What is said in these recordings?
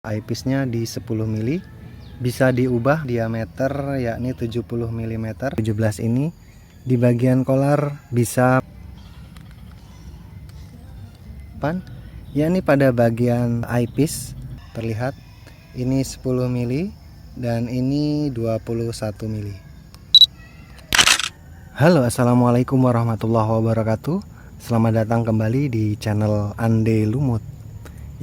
eyepiece-nya di 10 mili, bisa diubah diameter yakni 70 mm. 17 ini di bagian kolar bisa yakni pada bagian eyepiece terlihat ini 10 mili dan ini 21 mili. Halo, assalamualaikum warahmatullahi wabarakatuh. Selamat datang kembali di channel Ande Lumut,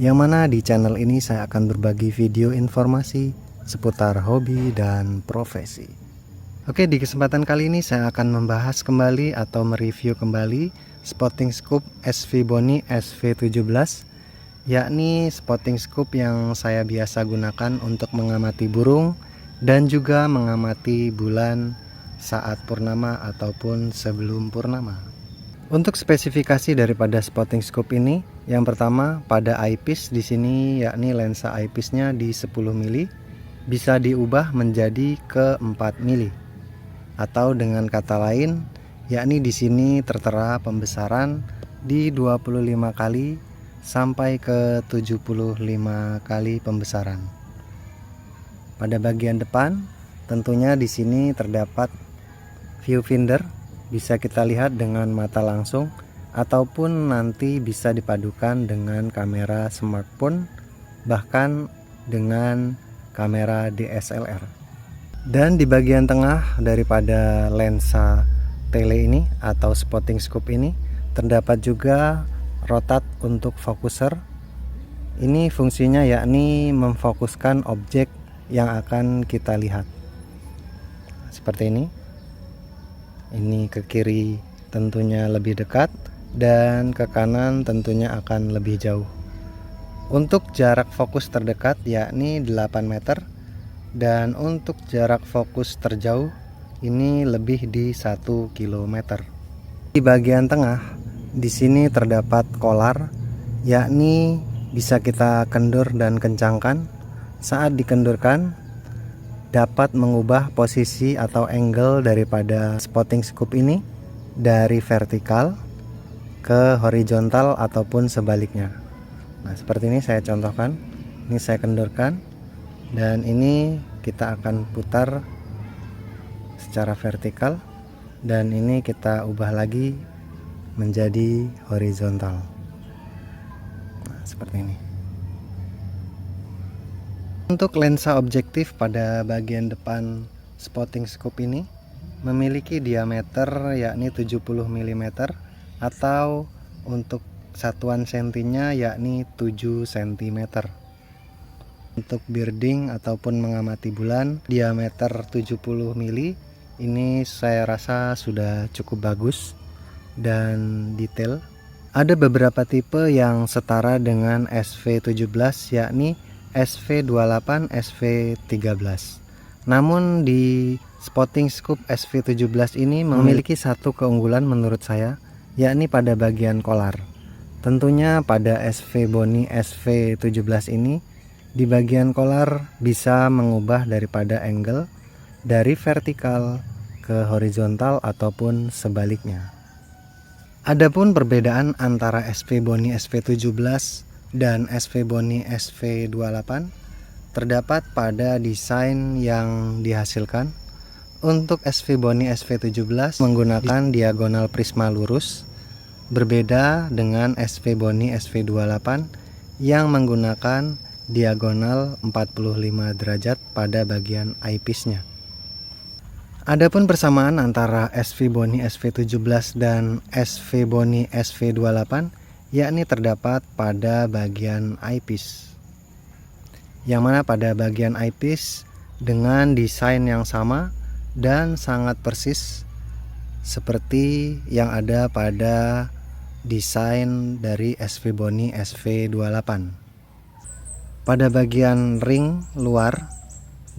yang mana di channel ini saya akan berbagi video informasi seputar hobi dan profesi. Oke, di kesempatan kali ini saya akan membahas kembali atau mereview kembali spotting scope SV Boni SV17, yakni spotting scope yang saya biasa gunakan untuk mengamati burung dan juga mengamati bulan saat purnama ataupun sebelum purnama. Untuk spesifikasi daripada spotting scope ini, yang pertama pada eyepiece di sini yakni lensa eyepiece-nya di 10 mili bisa diubah menjadi ke 4 mili. Atau dengan kata lain, yakni di sini tertera pembesaran di 25 kali sampai ke 75 kali pembesaran. Pada bagian depan tentunya di sini terdapat viewfinder, bisa kita lihat dengan mata langsung ataupun nanti bisa dipadukan dengan kamera smartphone, bahkan dengan kamera DSLR. Dan di bagian tengah daripada lensa tele ini atau spotting scope ini terdapat juga rotat untuk fokuser. Ini fungsinya yakni memfokuskan objek yang akan kita lihat. Seperti ini. Ini ke kiri tentunya lebih dekat dan ke kanan tentunya akan lebih jauh. Untuk jarak fokus terdekat yakni 8 meter dan untuk jarak fokus terjauh ini lebih di 1 km. Di bagian tengah di sini terdapat kolar, yakni bisa kita kendur dan kencangkan. Saat dikendurkan dapat mengubah posisi atau angle daripada spotting scope ini dari vertikal ke horizontal ataupun sebaliknya. Nah, seperti ini saya contohkan. Ini saya kendurkan dan ini kita akan putar secara vertikal dan ini kita ubah lagi menjadi horizontal. Nah, seperti ini. Untuk lensa objektif pada bagian depan spotting scope ini memiliki diameter yakni 70 mm atau untuk satuan sentinya yakni 7 cm. Untuk birding ataupun mengamati bulan diameter 70 mili ini saya rasa sudah cukup bagus dan detail. Ada beberapa tipe yang setara dengan SV17 yakni SV28, SV13. Namun di spotting scope SV17 ini memiliki satu keunggulan menurut saya, yakni pada bagian kolar. Tentunya pada SV Boni SV17 ini di bagian kolar bisa mengubah daripada angle dari vertikal ke horizontal ataupun sebaliknya. Adapun perbedaan antara SV Boni SV17 dan SV Boni SV28 terdapat pada desain yang dihasilkan. Untuk SV Boni SV17 menggunakan diagonal prisma lurus, berbeda dengan SV Boni SV28 yang menggunakan diagonal 45 derajat pada bagian eyepiece-nya. Adapun persamaan antara SV Boni SV17 dan SV Boni SV28 yakni terdapat pada bagian eyepiece, yang mana pada bagian eyepiece dengan desain yang sama dan sangat persis seperti yang ada pada desain dari SV Boni SV28. Pada bagian ring luar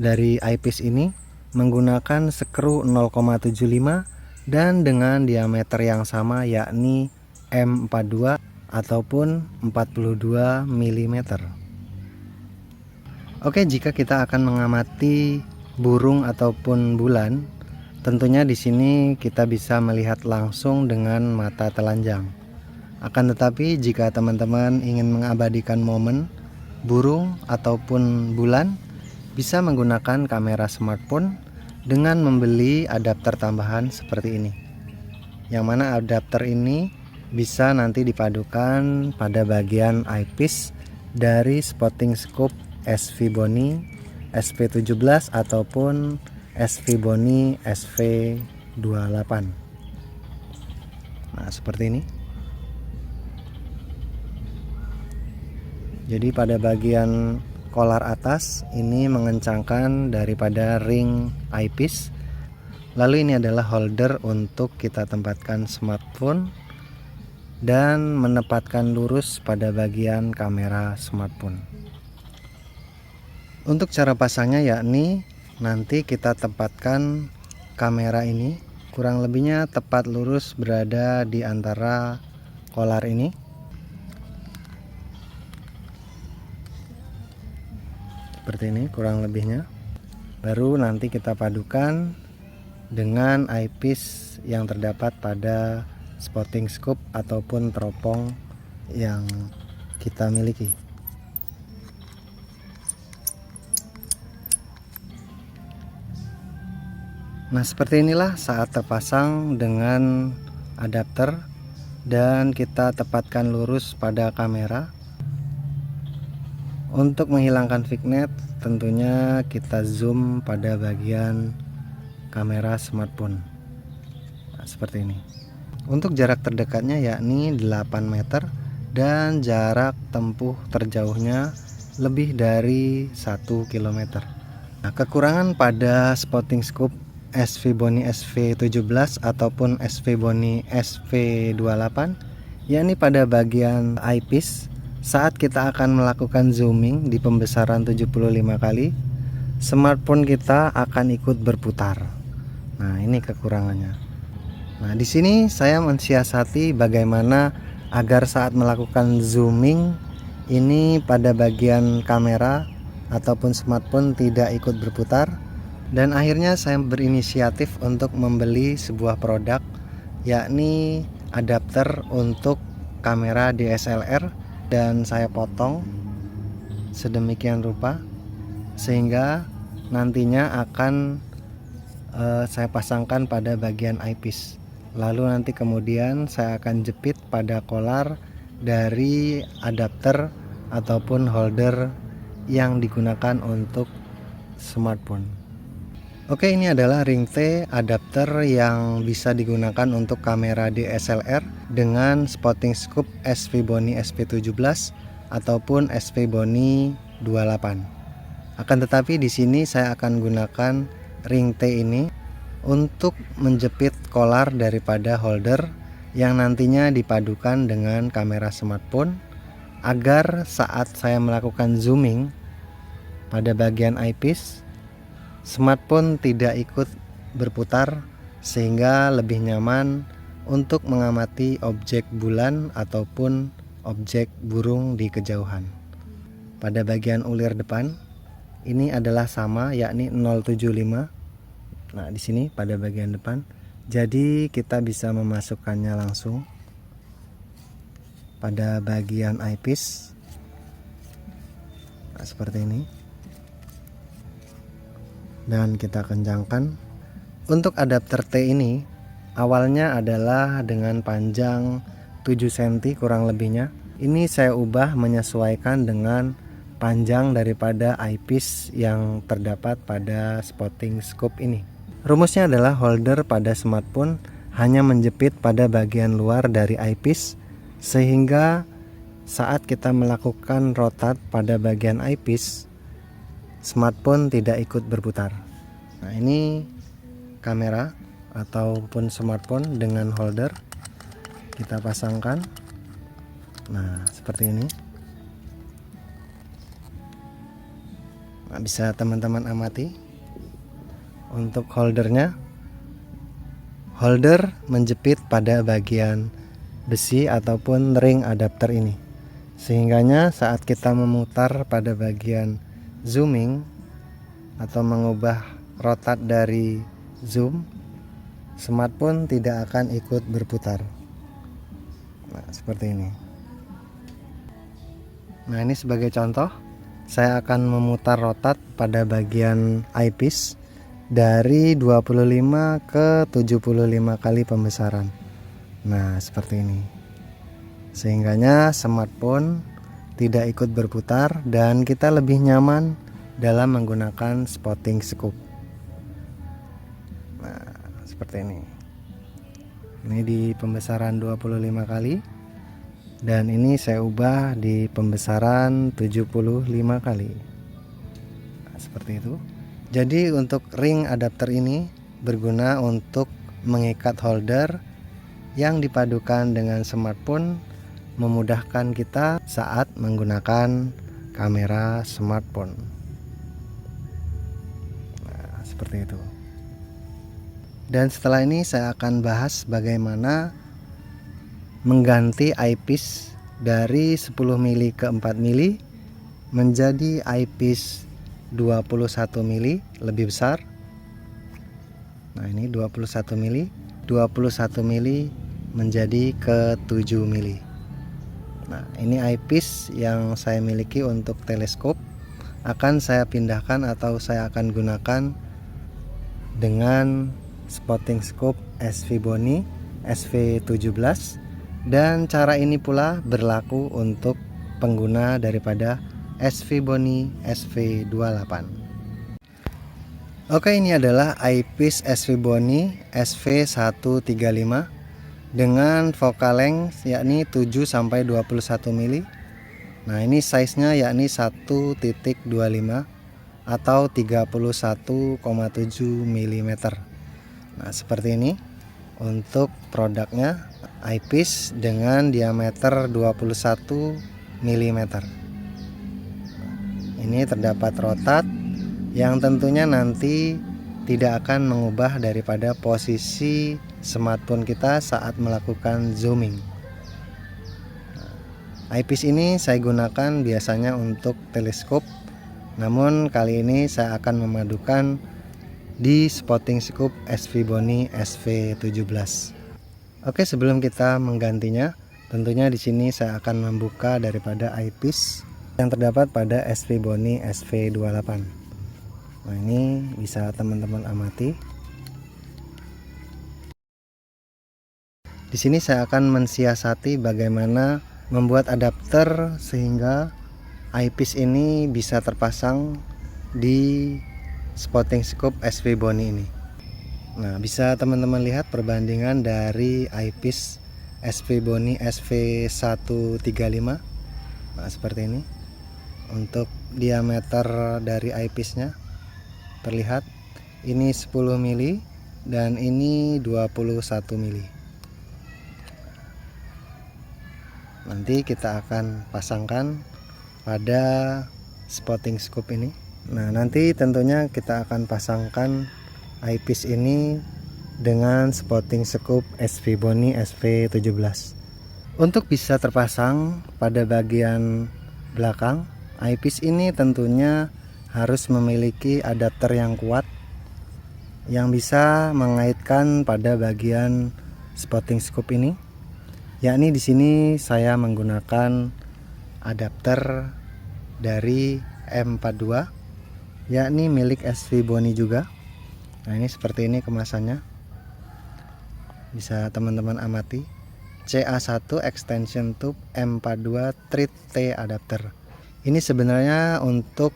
dari eyepiece ini menggunakan skru 0,75 dan dengan diameter yang sama yakni M42 ataupun 42 mm. Oke, jika kita akan mengamati burung ataupun bulan, tentunya di sini kita bisa melihat langsung dengan mata telanjang. Akan tetapi jika teman-teman ingin mengabadikan momen burung ataupun bulan, bisa menggunakan kamera smartphone dengan membeli adapter tambahan seperti ini. Yang mana adapter ini bisa nanti dipadukan pada bagian eyepiece dari spotting scope SV Bony SV17 ataupun SV Bony SV28. Nah, seperti ini. Jadi pada bagian kolar atas ini mengencangkan daripada ring eyepiece. Lalu ini adalah holder untuk kita tempatkan smartphone dan menempatkan lurus pada bagian kamera smartphone. Untuk cara pasangnya yakni nanti kita tempatkan kamera ini kurang lebihnya tepat lurus berada di antara kolar ini. Seperti ini kurang lebihnya. Baru nanti kita padukan dengan eyepiece yang terdapat pada spotting scope ataupun teropong yang kita miliki. Nah, seperti inilah saat terpasang dengan adapter dan kita tepatkan lurus pada kamera. Untuk menghilangkan vignette tentunya kita zoom pada bagian kamera smartphone. Nah, seperti ini. Untuk jarak terdekatnya yakni 8 meter dan jarak tempuh terjauhnya lebih dari 1 km. Nah, kekurangan pada spotting scope SV Bony SV17 ataupun SV Bony SV28 yakni pada bagian eyepiece. Saat kita akan melakukan zooming di pembesaran 75 kali, smartphone kita akan ikut berputar. Nah, ini kekurangannya. Nah, di sini saya mensiasati bagaimana agar saat melakukan zooming ini pada bagian kamera ataupun smartphone tidak ikut berputar. Dan akhirnya saya berinisiatif untuk membeli sebuah produk yakni adapter untuk kamera DSLR. Dan saya potong sedemikian rupa sehingga nantinya akan saya pasangkan pada bagian eyepiece. Lalu nanti kemudian saya akan jepit pada kolar dari adapter ataupun holder yang digunakan untuk smartphone. Oke, ini adalah ring T adapter yang bisa digunakan untuk kamera DSLR dengan spotting scope SV Bony SV17 ataupun SV Bony 28. Akan tetapi di sini saya akan gunakan ring T ini untuk menjepit kolar daripada holder yang nantinya dipadukan dengan kamera smartphone agar saat saya melakukan zooming pada bagian eyepiece, smartphone tidak ikut berputar sehingga lebih nyaman untuk mengamati objek bulan ataupun objek burung di kejauhan. Pada bagian ulir depan ini adalah sama yakni 075. Nah, di sini pada bagian depan. Jadi kita bisa memasukkannya langsung pada bagian eyepiece. Nah, seperti ini. Dan kita kencangkan. Untuk adapter T ini awalnya adalah dengan panjang 7 cm kurang lebihnya. Ini saya ubah menyesuaikan dengan panjang daripada eyepiece yang terdapat pada spotting scope ini. Rumusnya adalah holder pada smartphone hanya menjepit pada bagian luar dari eyepiece sehingga saat kita melakukan rotate pada bagian eyepiece, smartphone tidak ikut berputar. Nah, ini kamera ataupun smartphone dengan holder kita pasangkan. Nah, seperti ini. Nah, bisa teman-teman amati. Untuk holdernya, holder menjepit pada bagian besi ataupun ring adapter ini, sehingganya saat kita memutar pada bagian zooming atau mengubah rotat dari zoom, smartphone tidak akan ikut berputar. Nah, seperti ini. Nah, ini sebagai contoh saya akan memutar rotat pada bagian eyepiece dari 25 ke 75 kali pembesaran. Nah, seperti ini. Sehingganya smartphone tidak ikut berputar dan kita lebih nyaman dalam menggunakan spotting scope. Nah, seperti ini. Ini di pembesaran 25 kali. Dan ini saya ubah di pembesaran 75 kali. Nah, seperti itu. Jadi untuk ring adapter ini berguna untuk mengikat holder yang dipadukan dengan smartphone, memudahkan kita saat menggunakan kamera smartphone. Nah, seperti itu. Dan setelah ini saya akan bahas bagaimana mengganti eyepiece dari 10 mili ke 4 mili menjadi eyepiece 21 mili lebih besar. Nah, ini 21 mili, 21 mili menjadi ke 7 mili. Nah, ini eyepiece yang saya miliki untuk teleskop akan saya pindahkan atau saya akan gunakan dengan spotting scope SV Bony SV17. Dan cara ini pula berlaku untuk pengguna daripada SV Bony SV28. Oke, ini adalah eyepiece SV Bony SV135 dengan focal length yakni 7 sampai 21 mili. Nah, ini size-nya yakni 1.25 atau 31,7 mm. Nah, seperti ini untuk produknya, eyepiece dengan diameter 21 mm. Ini terdapat rotat yang tentunya nanti tidak akan mengubah daripada posisi smartphone kita saat melakukan zooming. Eyepiece ini saya gunakan biasanya untuk teleskop, namun kali ini saya akan memadukan di spotting scope SV Bony SV17. Oke, sebelum kita menggantinya, tentunya di sini saya akan membuka daripada eyepiece yang terdapat pada SV Bony SV28. Nah, ini bisa teman-teman amati. Di sini saya akan mensiasati bagaimana membuat adapter sehingga eyepiece ini bisa terpasang di spotting scope SV Bony ini. Nah, bisa teman-teman lihat perbandingan dari eyepiece SV Bony SV135. Nah, seperti ini. Untuk diameter dari eyepiece-nya terlihat ini 10 mili dan ini 21 mili. Nanti kita akan pasangkan pada spotting scope ini. Nah, nanti tentunya kita akan pasangkan eyepiece ini dengan spotting scope SV Bony SV17. Untuk bisa terpasang pada bagian belakang, eyepiece ini tentunya harus memiliki adapter yang kuat yang bisa mengaitkan pada bagian spotting scope ini. Yakni di sini saya menggunakan adapter dari M42, yakni milik SV Bony juga. Nah, ini seperti ini kemasannya, bisa teman-teman amati. CA1 extension tube M42 treat T adapter. Ini sebenarnya untuk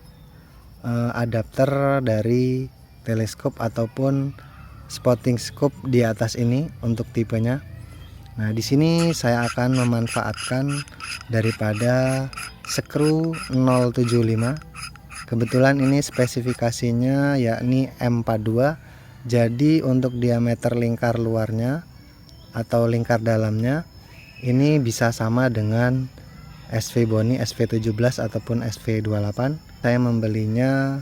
adapter dari teleskop ataupun spotting scope di atas ini untuk tipenya. Nah, di sini saya akan memanfaatkan daripada skru 075. Kebetulan ini spesifikasinya yakni M42. Jadi untuk diameter lingkar luarnya atau lingkar dalamnya ini bisa sama dengan SV Bony SV17 ataupun SV28. Saya membelinya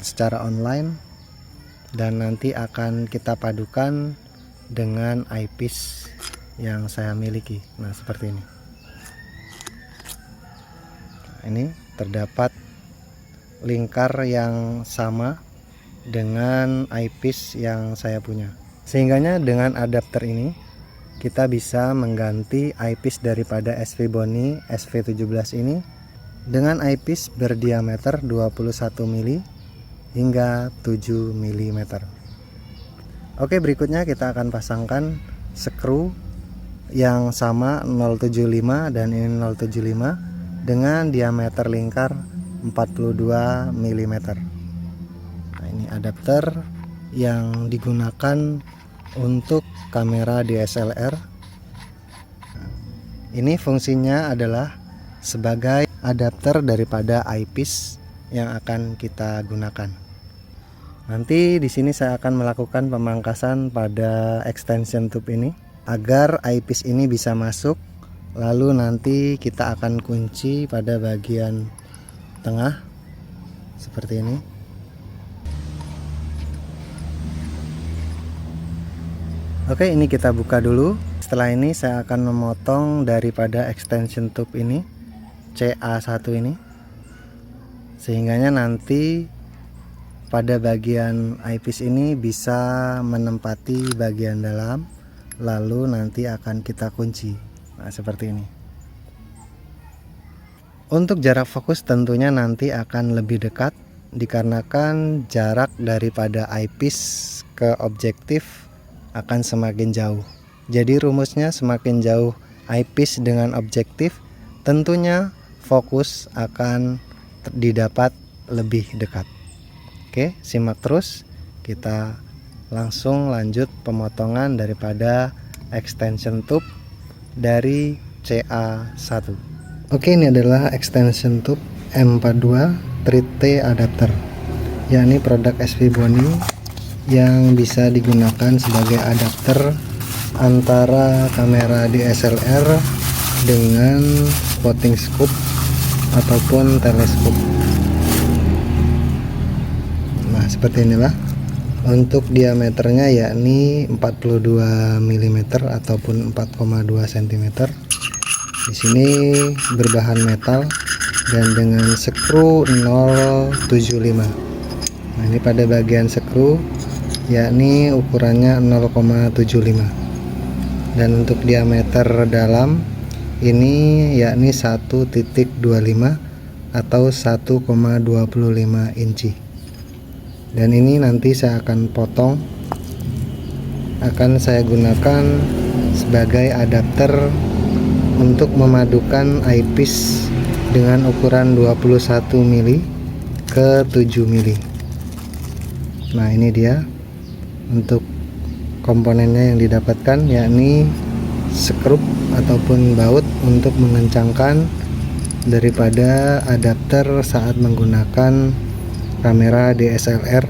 secara online dan nanti akan kita padukan dengan eyepiece yang saya miliki. Nah, seperti ini. Nah, ini terdapat lingkar yang sama dengan eyepiece yang saya punya. Sehingganya dengan adapter ini kita bisa mengganti eyepiece daripada SV Bony SV17 ini dengan eyepiece berdiameter 21 mili hingga 7 mm. Oke, berikutnya kita akan pasangkan skru yang sama 075 dan ini 075 dengan diameter lingkar 42 mm. Nah, ini adapter yang digunakan untuk kamera DSLR. Ini fungsinya adalah sebagai adapter daripada eyepiece yang akan kita gunakan. Nanti di sini saya akan melakukan pemangkasan pada extension tube ini agar eyepiece ini bisa masuk. Lalu nanti kita akan kunci pada bagian tengah seperti ini. Oke, ini kita buka dulu. Setelah ini saya akan memotong daripada extension tube ini, CA1 ini, sehingganya nanti pada bagian eyepiece ini bisa menempati bagian dalam, lalu nanti akan kita kunci. Nah, seperti ini. Untuk jarak fokus tentunya nanti akan lebih dekat dikarenakan jarak daripada eyepiece ke objektif akan semakin jauh. Jadi rumusnya semakin jauh eyepiece dengan objektif, tentunya fokus akan didapat lebih dekat. Oke, simak terus. Kita langsung lanjut pemotongan daripada extension tube dari CA1. Oke, ini adalah extension tube M42 3T adapter, yakni produk SV Boni yang bisa digunakan sebagai adapter antara kamera DSLR dengan spotting scope ataupun teleskop. Nah, seperti inilah untuk diameternya, yakni 42 mm ataupun 4,2 cm. Di sini berbahan metal dan dengan skru 075. Nah, ini pada bagian skru, yakni ukurannya 0,75. Dan untuk diameter dalam ini yakni 1.25 atau 1,25 inci. Dan ini nanti saya akan potong, akan saya gunakan sebagai adapter untuk memadukan eyepiece dengan ukuran 21 mili ke 7 mili. Nah, ini dia untuk komponennya yang didapatkan, yakni skrup ataupun baut untuk mengencangkan daripada adapter saat menggunakan kamera DSLR.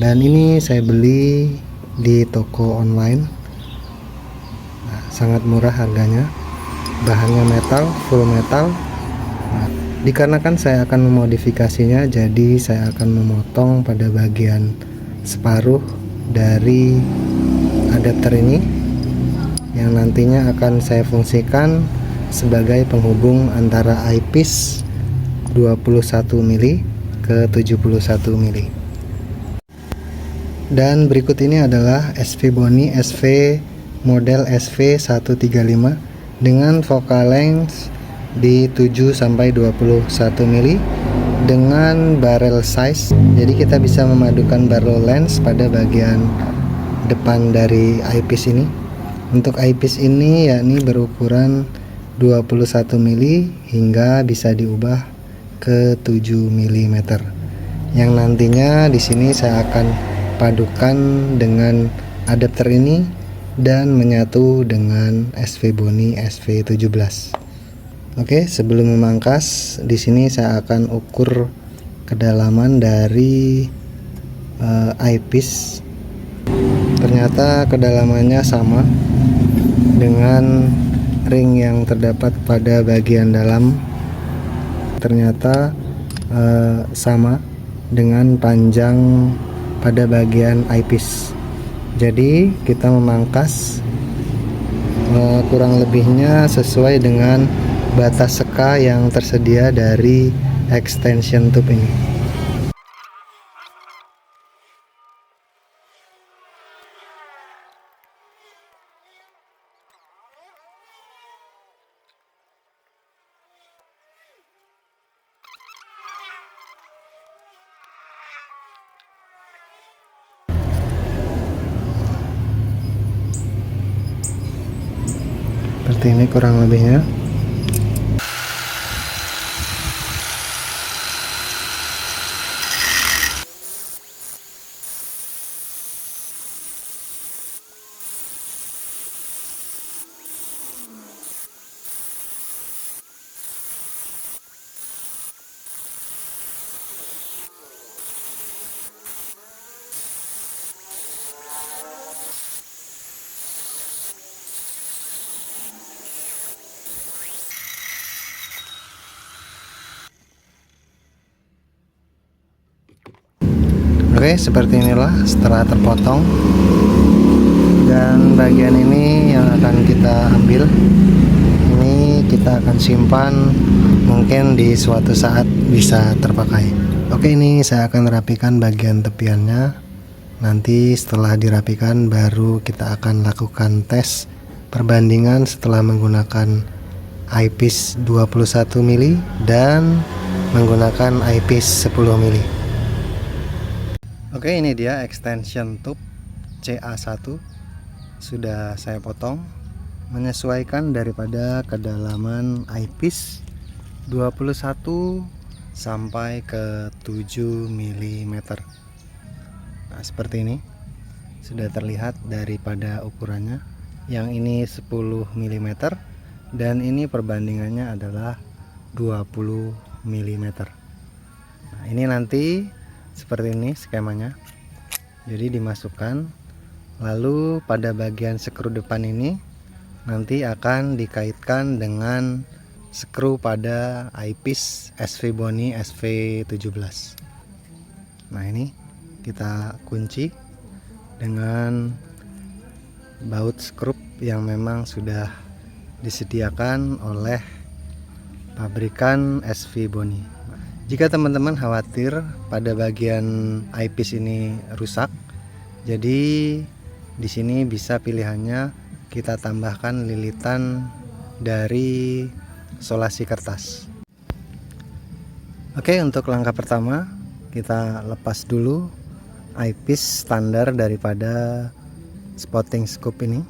Dan ini saya beli di toko online. Nah, sangat murah harganya, bahannya metal, full metal. Nah, dikarenakan saya akan memodifikasinya, jadi saya akan memotong pada bagian separuh dari adapter ini yang nantinya akan saya fungsikan sebagai penghubung antara eyepiece 21 mili ke 71 mili. Dan berikut ini adalah SV Boni SV model SV135 dengan focal length di 7 sampai 21 mili dengan barrel size. Jadi kita bisa memadukan barrel lens pada bagian depan dari eyepiece ini. Untuk eyepiece ini yakni berukuran 21 mili hingga bisa diubah ke 7 mm. Yang nantinya di sini saya akan padukan dengan adapter ini dan menyatu dengan SV Boni SV17. Oke, sebelum memangkas, di sini saya akan ukur kedalaman dari eyepiece. Ternyata kedalamannya sama dengan ring yang terdapat pada bagian dalam. Ternyata sama dengan panjang pada bagian eyepiece. Jadi kita memangkas kurang lebihnya sesuai dengan batas seka yang tersedia dari extension tube ini. seperti ini kurang lebihnya. Oke, seperti inilah setelah terpotong, dan bagian ini yang akan kita ambil. Ini kita akan simpan, mungkin di suatu saat bisa terpakai. Oke, ini saya akan rapikan bagian tepiannya. Nanti setelah dirapikan baru kita akan lakukan tes perbandingan setelah menggunakan eyepiece 21 mili dan menggunakan eyepiece 10 mili. Oke, ini dia extension tube CA1, sudah saya potong menyesuaikan daripada kedalaman eyepiece 21 sampai ke 7 mm. Nah, seperti ini sudah terlihat daripada ukurannya. Yang ini 10 mm dan ini perbandingannya adalah 20 mm. Nah, ini nanti seperti ini skemanya. Jadi dimasukkan, lalu pada bagian skru depan ini nanti akan dikaitkan dengan skru pada eyepiece SV Bony SV17. Nah, ini kita kunci dengan baut skrup yang memang sudah disediakan oleh pabrikan SV Bony. Jika teman-teman khawatir pada bagian eyepiece ini rusak, jadi di sini bisa pilihannya kita tambahkan lilitan dari solasi kertas. Oke, untuk langkah pertama kita lepas dulu eyepiece standar daripada spotting scoop ini.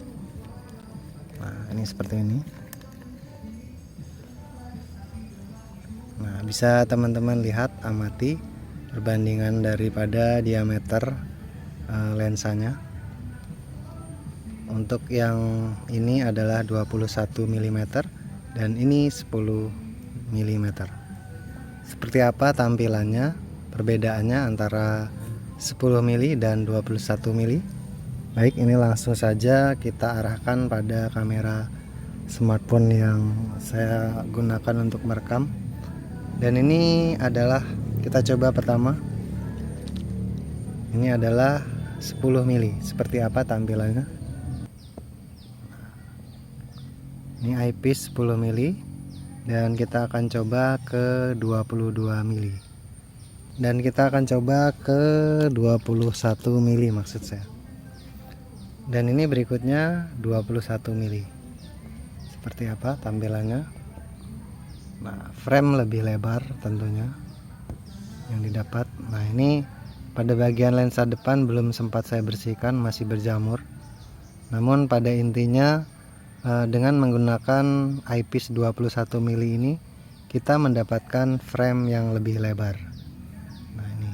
Nah, ini seperti ini. Nah, bisa teman-teman lihat, amati perbandingan daripada diameter lensanya. Untuk yang ini adalah 21 mm dan ini 10 mm. Seperti apa tampilannya, perbedaannya antara 10 mili dan 21 mili? Baik, ini langsung saja kita arahkan pada kamera smartphone yang saya gunakan untuk merekam. Dan ini adalah, kita coba pertama, ini adalah 10 mili. Seperti apa tampilannya? Ini eyepiece 10 mili dan kita akan coba ke 22 mili. Dan kita akan coba ke 21 mili maksud saya. Dan ini berikutnya 21 mili. Seperti apa tampilannya? Nah, frame lebih lebar tentunya yang didapat. Nah, ini pada bagian lensa depan belum sempat saya bersihkan, masih berjamur. Namun pada intinya dengan menggunakan eyepiece 21 mili ini kita mendapatkan frame yang lebih lebar. Nah, ini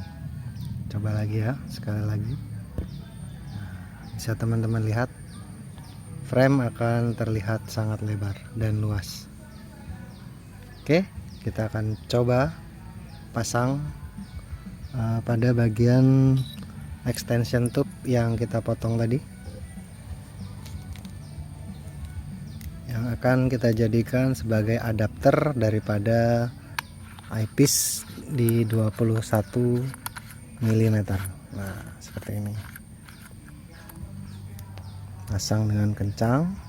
coba lagi ya, sekali lagi. Nah, bisa teman-teman lihat frame akan terlihat sangat lebar dan luas. Oke, kita akan coba pasang pada bagian extension tube yang kita potong tadi, yang akan kita jadikan sebagai adapter daripada eyepiece di 21 mm. Nah, seperti ini. Pasang dengan kencang.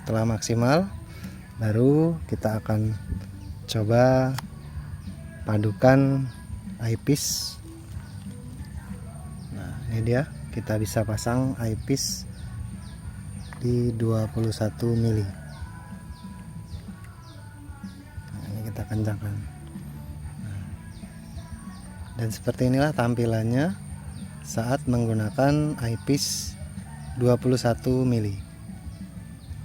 Setelah maksimal, baru kita akan coba padukan eyepiece. Nah, ini dia, kita bisa pasang eyepiece di 21 mili. Nah, ini kita kencangkan. Nah, Dan seperti inilah tampilannya saat menggunakan eyepiece 21 mili.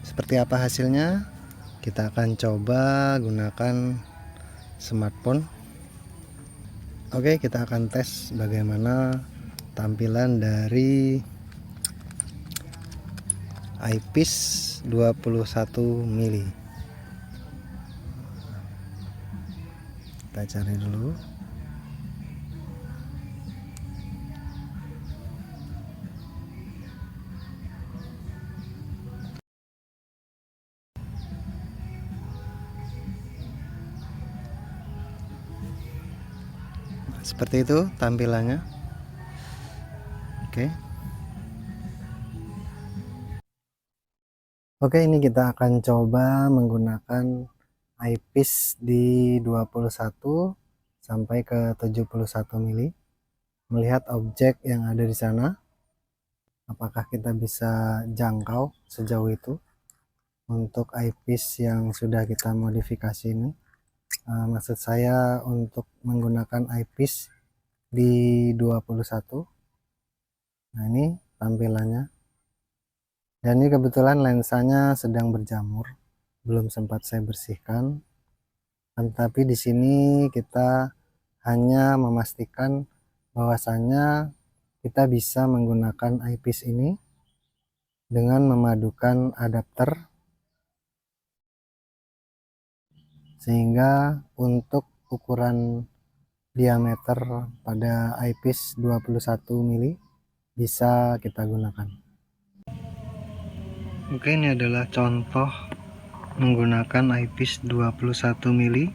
Seperti apa hasilnya? Kita akan coba gunakan smartphone. Oke, kita akan tes bagaimana tampilan dari eyepiece 21 mili. Kita cari dulu. Seperti itu tampilannya. Oke, ini kita akan coba menggunakan eyepiece di 21 sampai ke 71 mili. Melihat objek yang ada di sana. Apakah kita bisa jangkau sejauh itu untuk eyepiece yang sudah kita modifikasi ini. Maksud saya untuk menggunakan eyepiece di 21. Nah, ini tampilannya. Dan ini kebetulan lensanya sedang berjamur, belum sempat saya bersihkan. Tetapi di sini kita hanya memastikan bahwasanya kita bisa menggunakan eyepiece ini dengan memadukan adapter, sehingga untuk ukuran diameter pada eyepiece 21 mili bisa kita gunakan. Oke, ini adalah contoh menggunakan eyepiece 21 mili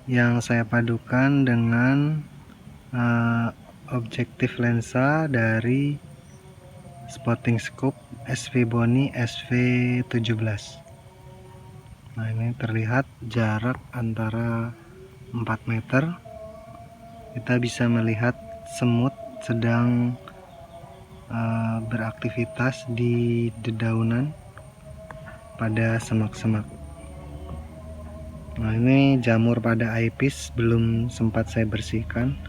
yang saya padukan dengan objektif lensa dari spotting scope SV Bony SV17. Nah, ini terlihat jarak antara 4 meter. Kita bisa melihat semut sedang beraktivitas di dedaunan pada semak-semak. Nah, ini jamur pada eyepiece belum sempat saya bersihkan.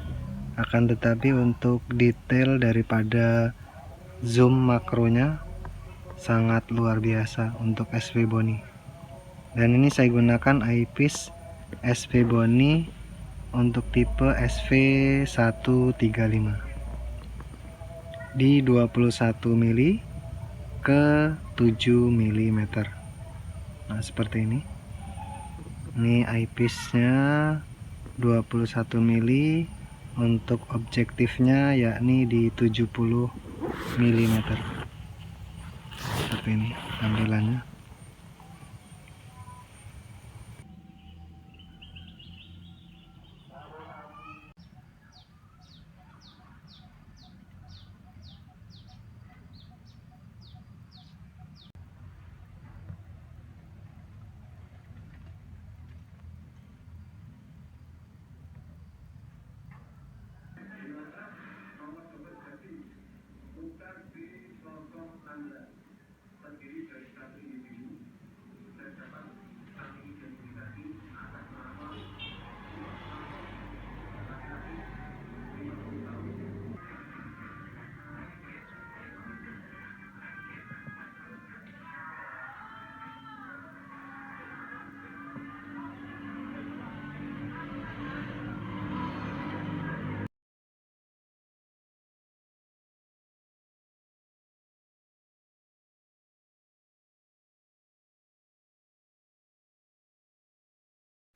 Akan tetapi untuk detail daripada zoom makronya sangat luar biasa untuk SV Bony. Dan ini saya gunakan eyepiece SV Bony untuk tipe SV135 di 21 mili ke 7 mm. Nah, seperti ini. Ini eyepiece-nya 21 mili, untuk objektifnya yakni di 70 mm. Seperti ini tampilannya.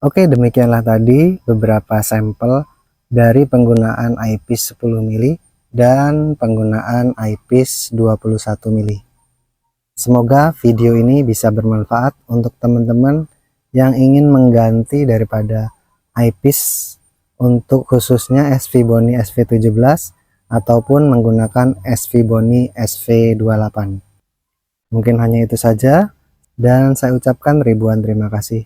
Oke, demikianlah tadi beberapa sampel dari penggunaan eyepiece 10 mili dan penggunaan eyepiece 21 mili. Semoga video ini bisa bermanfaat untuk teman-teman yang ingin mengganti daripada eyepiece untuk khususnya SV Bony SV17 ataupun menggunakan SV Bony SV28. Mungkin hanya itu saja, dan saya ucapkan ribuan terima kasih.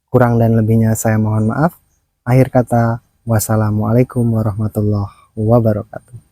Kurang dan lebihnya saya mohon maaf. Akhir kata, wassalamualaikum warahmatullahi wabarakatuh.